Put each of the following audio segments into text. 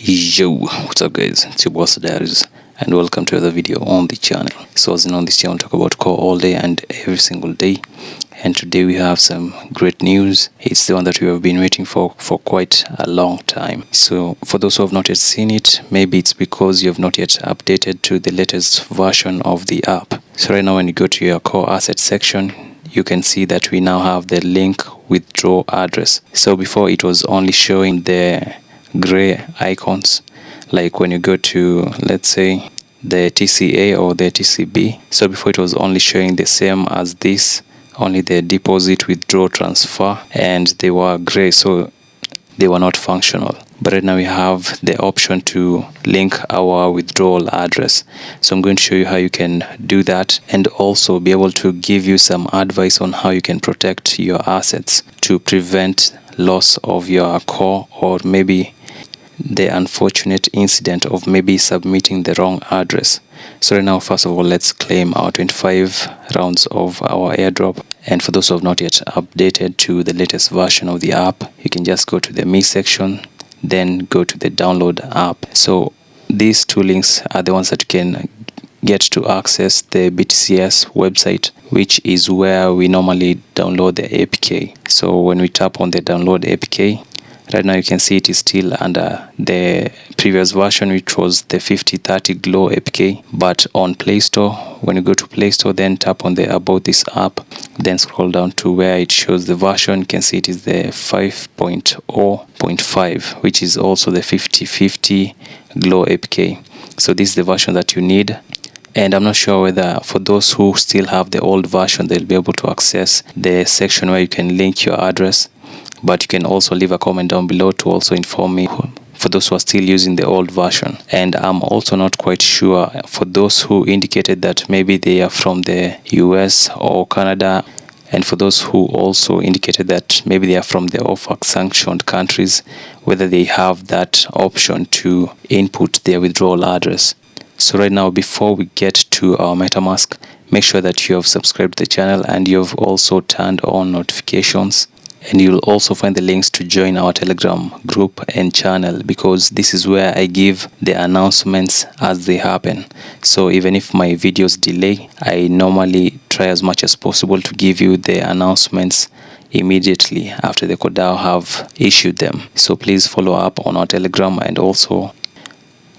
Yo, what's up guys, it's your boss 𝗕𝗧𝗪𝗓 and welcome to another video on the channel. So as you know, this channel talk about core all day and every single day, and today we have some great news. It's the one that we have been waiting for quite a long time. So for those who have not yet seen it, maybe it's because you have not yet updated to the latest version of the app. So right now when you go to your core asset section, you can see that we now have the link withdraw address. So before it was only showing the gray icons, like when you go to, let's say, the TCA or the TCB. So before it was only showing the same as this, only the deposit, withdraw, transfer, and they were gray, so they were not functional. But right now we have the option to link our withdrawal address. So I'm going to show you how you can do that, and also be able to give you some advice on how you can protect your assets to prevent loss of your core, or maybe the unfortunate incident of maybe submitting the wrong address. So right now, first of all, let's claim our 25 rounds of our airdrop. And for those who have not yet updated to the latest version of the app, you can just go to the me section, then go to the download app. So these two links are the ones that you can get to access the BTCS website, which is where we normally download the 𝗵𝗡𝗙. So when we tap on the download 𝗵𝗡𝗙, right now you can see it is still under the previous version, which was the 5030 Glow 𝗵𝗡𝗙. But on Play Store, when you go to Play Store, then tap on the about this app, then scroll down to where it shows the version. You can see it is the 5.0.5, which is also the 5050 Glow 𝗵𝗡𝗙. So this is the version that you need. And I'm not sure whether for those who still have the old version, they'll be able to access the section where you can link your address. But you can also leave a comment down below to also inform me for those who are still using the old version. And I'm also not quite sure for those who indicated that maybe they are from the US or Canada, and for those who also indicated that maybe they are from the OFAC sanctioned countries, whether they have that option to input their withdrawal address. So right now, before we get to our MetaMask, make sure that you have subscribed to the channel and you've also turned on notifications. And you'll also find the links to join our Telegram group and channel, because this is where I give the announcements as they happen. So even if my videos delay, I normally try as much as possible to give you the announcements immediately after the 𝗏𝗏 have issued them. So please follow up on our Telegram, and also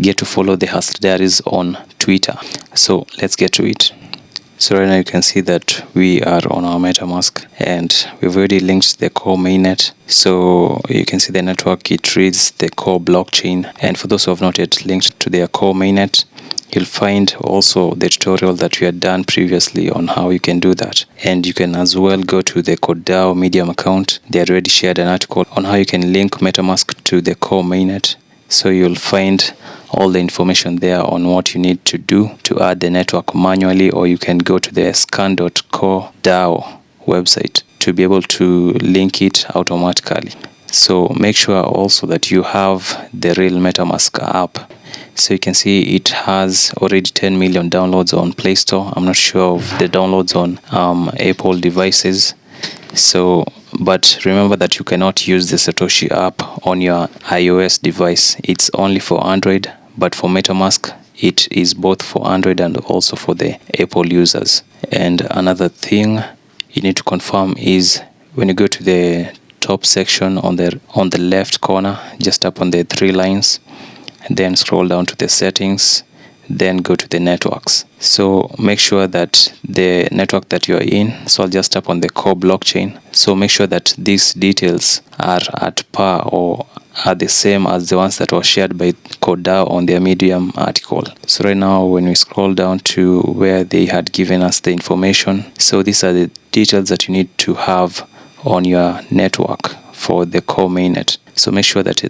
get to follow the 𝗏𝗏 on Twitter. So let's get to it. So right now you can see that we are on our MetaMask, and we've already linked the core mainnet. So you can see the network, it reads the core blockchain. And for those who have not yet linked to their core mainnet, you'll find also the tutorial that we had done previously on how you can do that. And you can as well go to the 𝗏𝗏 Medium account. They had already shared an article on how you can link MetaMask to the core mainnet. So you'll find all the information there on what you need to do to add the network manually, or you can go to the scan.co.dao website to be able to link it automatically. So make sure also that you have the real MetaMask app. So you can see it has already 10 million downloads on Play Store. I'm not sure of the downloads on Apple devices. So but remember that you cannot use the Satoshi app on your iOS device. It's only for Android, but for MetaMask it is both for Android and also for the Apple users. And another thing you need to confirm is when you go to the top section on the left corner, just tap on the three lines, and then scroll down to the settings, then go to the networks. So make sure that the network that you're in, so I'll just tap on the core blockchain. So make sure that these details are at par or are the same as the ones that were shared by 𝗏𝗏 on their Medium article. So right now when we scroll down to where they had given us the information, so these are the details that you need to have on your network for the core mainnet. So make sure that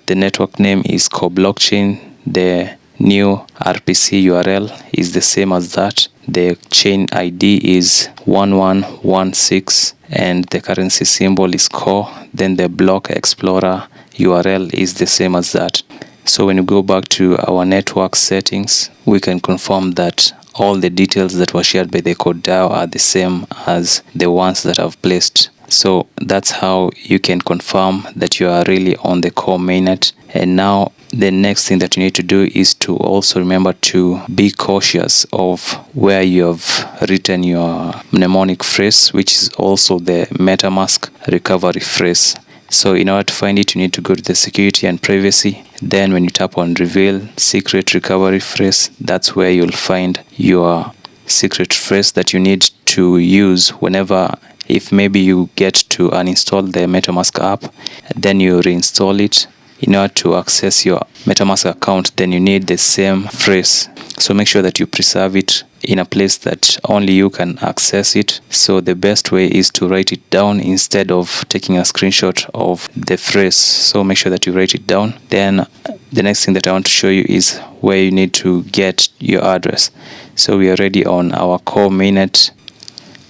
the network name is core blockchain, the new 𝗪𝗔𝗫 URL is the same as that, the chain ID is 1116, and the currency symbol is core, then the block explorer URL is the same as that. So when you go back to our network settings, we can confirm that all the details that were shared by the 𝗏𝗏 are the same as the ones that I've placed So that's how you can confirm that you are really on the core mainnet. And now the next thing that you need to do is to also remember to be cautious of where you have written your mnemonic phrase, which is also the MetaMask recovery phrase. So in order to find it, you need to go to the security and privacy. Then when you tap on reveal secret recovery phrase, that's where you'll find your secret phrase that you need to use whenever, if maybe you get to uninstall the MetaMask app, then you reinstall it. In order to access your MetaMask account, then you need the same phrase. So make sure that you preserve it in a place that only you can access it. So the best way is to write it down instead of taking a screenshot of the phrase. So make sure that you write it down. Then the next thing that I want to show you is where you need to get your address. So we are already on our core mainnet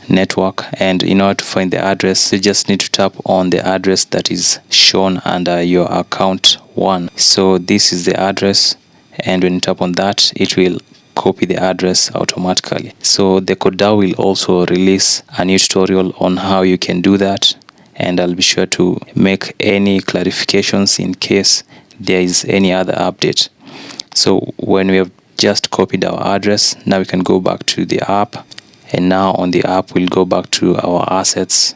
network, and in order to find the address, you just need to tap on the address that is shown under your account 1. So this is the address, and when you tap on that, it will copy the address automatically. So the 𝗏𝗏 will also release a new tutorial on how you can do that, and I'll be sure to make any clarifications in case there is any other update. So when we have just copied our address, now we can go back to the app. And now on the app, we'll go back to our assets.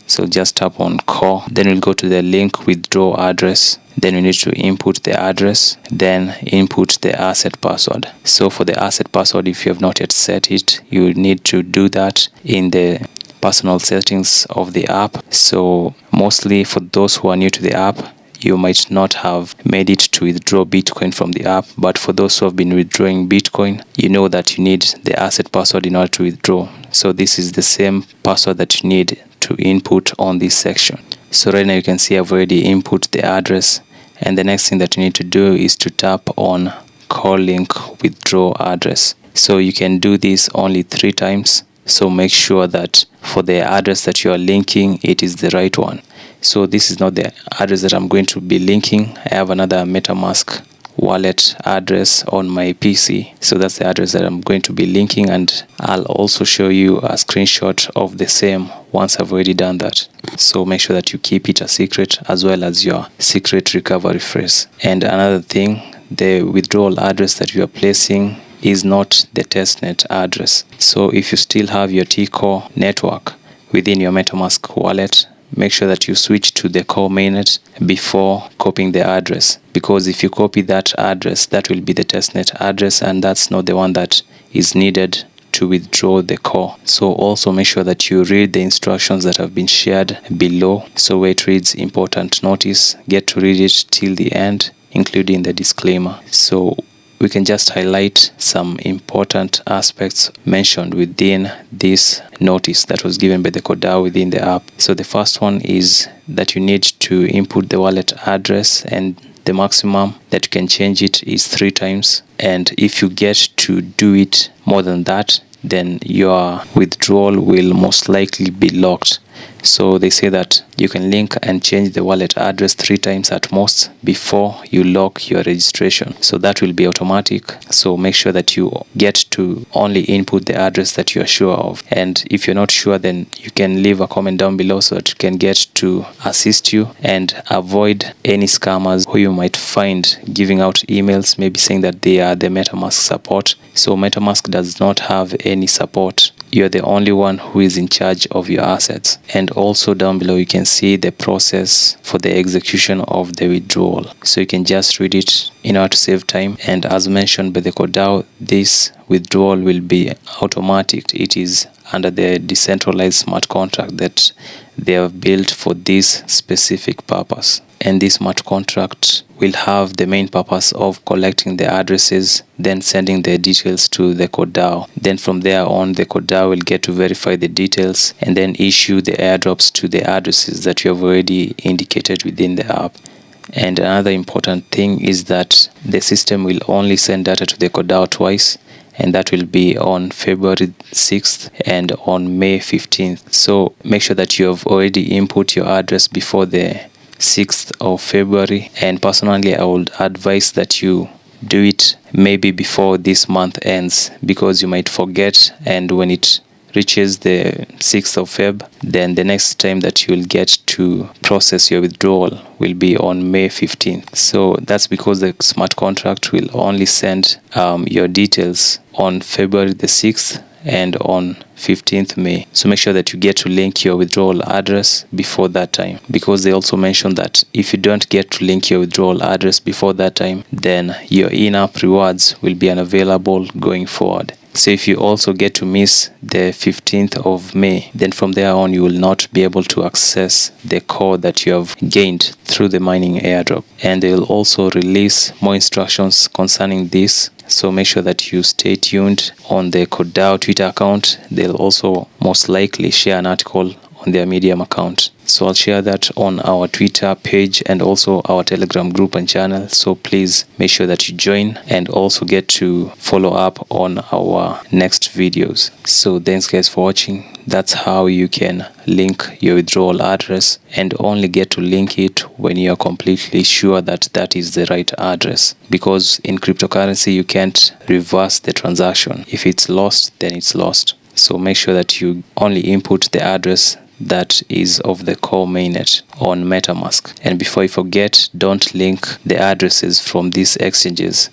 So just tap on core. Then we'll go to the link withdraw address. Then we need to input the address. Then input the asset password. So for the asset password, if you have not yet set it, you need to do that in the personal settings of the app. So mostly for those who are new to the app, you might not have made it to withdraw Bitcoin from the app, but for those who have been withdrawing Bitcoin, you know that you need the asset password in order to withdraw. So this is the same password that you need to input on this section. So right now you can see I've already input the address, and the next thing that you need to do is to tap on call link withdraw address. So you can do this only 3 times. So make sure that for the address that you are linking, it is the right one. So this is not the address that I'm going to be linking. I have another MetaMask wallet address on my PC. So that's the address that I'm going to be linking, and I'll also show you a screenshot of the same once I've already done that. So make sure that you keep it a secret, as well as your secret recovery phrase. And another thing, the withdrawal address that you are placing is not the testnet address. So if you still have your T-Core network within your MetaMask wallet, make sure that you switch to the core mainnet before copying the address, because if you copy that address, that will be the testnet address, and that's not the one that is needed to withdraw the core. So also make sure that you read the instructions that have been shared below. So where it reads important notice, get to read it till the end, including the disclaimer. So we can just highlight some important aspects mentioned within this notice that was given by the 𝗏𝗏 within the app. So the first one is that you need to input the wallet address, and the maximum that you can change it is 3 times. And if you get to do it more than that, then your withdrawal will most likely be locked. So they say that you can link and change the wallet address 3 times at most before you lock your registration. So that will be automatic. So make sure that you get to only input the address that you are sure of. And if you're not sure, then you can leave a comment down below so that you can get to assist you and avoid any scammers who you might find giving out emails, maybe saying that they are the MetaMask support. So MetaMask does not have any support. You're the only one who is in charge of your assets. And also down below you can see the process for the execution of the withdrawal. So you can just read it in order to save time. And as mentioned by the 𝗏𝗏, this withdrawal will be automatic. It is under the decentralized smart contract that they have built for this specific purpose. And this smart contract will have the main purpose of collecting the addresses, then sending the details to the 𝗏𝗏. Then from there on, the 𝗏𝗏 will get to verify the details and then issue the airdrops to the addresses that you have already indicated within the app. And another important thing is that the system will only send data to the 𝗏𝗏 twice, and that will be on February 6th and on May 15th. So make sure that you have already input your address before the 6th of February, and personally I would advise that you do it maybe before this month ends, because you might forget, and when it reaches the 6th of Feb, then the next time that you will get to process your withdrawal will be on May 15th. So that's because the smart contract will only send your details on February the 6th and on 15th May. So make sure that you get to link your withdrawal address before that time, because they also mentioned that if you don't get to link your withdrawal address before that time, then your in-app rewards will be unavailable going forward. So if you also get to miss the 15th of May, then from there on you will not be able to access the core that you have gained through the mining airdrop. And they will also release more instructions concerning this, so make sure that you stay tuned on the 𝗕𝗙𝗘 Twitter account. They'll also most likely share an article on their Medium account. So I'll share that on our Twitter page and also our Telegram group and channel. So please make sure that you join and also get to follow up on our next videos. So thanks guys for watching. That's how you can link your withdrawal address, and only get to link it when you are completely sure that that is the right address, because in cryptocurrency you can't reverse the transaction. If it's lost, then it's lost. So make sure that you only input the address that is of the core mainnet on Metamask. And before you forget, don't link the addresses from these exchanges.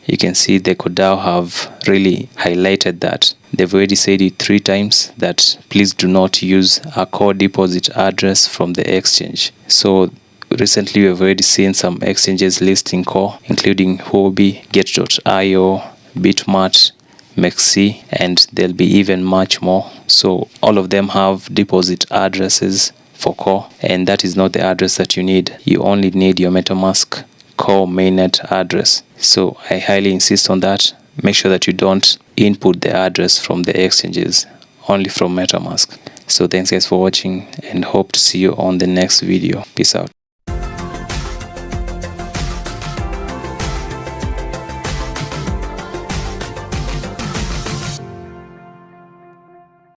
You can see the 𝗕𝗙𝗘 have really highlighted that. They've already said it 3 times that please do not use a core deposit address from the exchange. So recently we've already seen some exchanges listing core, including 𝗕𝗏𝗏, Get.io, Bitmart, 𝗥𝗡𝗏, and there'll be even much more. So all of them have deposit addresses for core, and that is not the address that you need. You only need your Metamask core mainnet address. So I highly insist on that. Make sure that you don't input the address from the exchanges, only from Metamask. So thanks guys for watching, and hope to see you on the next video. Peace out.